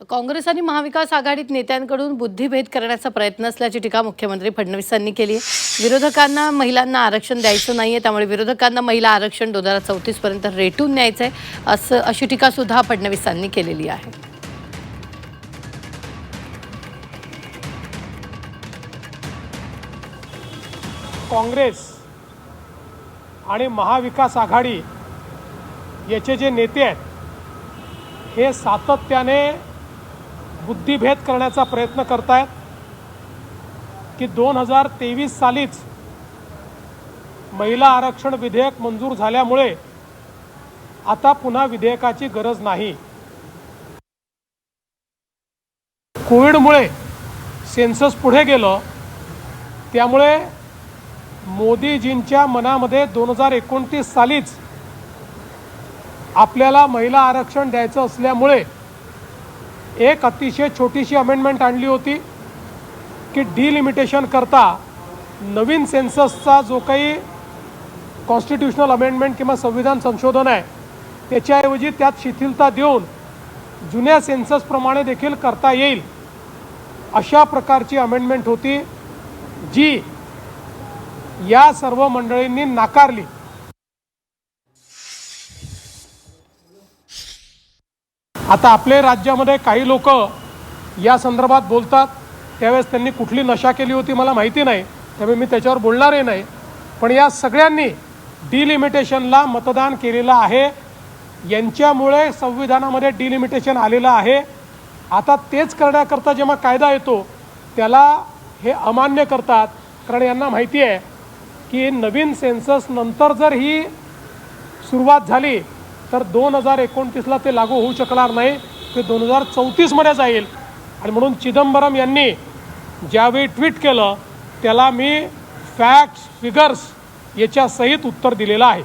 तर काँग्रेस आणि महाविकास आघाडीत नेत्यांकडून बुद्धिभेद करण्याचा प्रयत्न असल्याची टीका मुख्यमंत्री फडणवीसांनी केली आहे। विरोधकांना महिलांना आरक्षण द्यायचं नाहीये, त्यामुळे विरोधकांना महिला आरक्षण 2034 पर्यंत रेटून न्यायचंय अशी टीका सुद्धा फडणवीसांनी केलेली आहे। काँग्रेस आणि महाविकास आघाडी याचे जे नेते आहेत हे सातत्याने बुद्धिभेद करण्याचा प्रयत्न करतायत की 2023 सालीच महिला आरक्षण विधेयक मंजूर झाल्यामुळे आता पुन्हा विधेयकाची गरज नाही। कोविडमुळे सेन्सस पुढे गेलं, त्यामुळे मोदीजींच्या मनामध्ये 2029 सालीच आपल्याला महिला आरक्षण द्यायचं असल्यामुळे एक अतिशय छोटीशी अमेंडमेंट आणली होती की डिलिमिटेशन करता नवीन सेन्ससचा जो काही कॉन्स्टिट्यूशनल अमेंडमेंट किंवा संविधान संशोधन आहे त्याच्याऐवजी त्यात शिथिलता देऊन जुन्या सेन्ससप्रमाणे देखील करता येईल अशा प्रकारची अमेंडमेंट होती, जी या सर्व मंडळींनी नाकारली। आता आपले राज्यामध्ये काही लोक या संदर्भात बोलतात, त्यावेळेस त्यांनी कुठली नशा केली होती मला माहिती नाही, त्यामुळे मी त्याच्यावर बोलणारही नाही। पण या सगळ्यांनी डिलिमिटेशनला मतदान केलेलं आहे, यांच्यामुळे संविधानामध्ये डिलिमिटेशन आलेलं आहे। आता तेच करण्याकरता जेव्हा कायदा येतो त्याला हे अमान्य करतात, कारण यांना माहिती आहे की नवीन सेन्सस नंतर जर ही सुरुवात झाली तर 2029ला ते लागू होऊ शकणार नाही, ते 2034 मध्ये जाईल। आणि म्हणून चिदंबरम यांनी ज्यावेळी ट्विट केलं त्याला मी फॅक्ट्स फिगर्स याच्या सहित उत्तर दिलेलं आहे।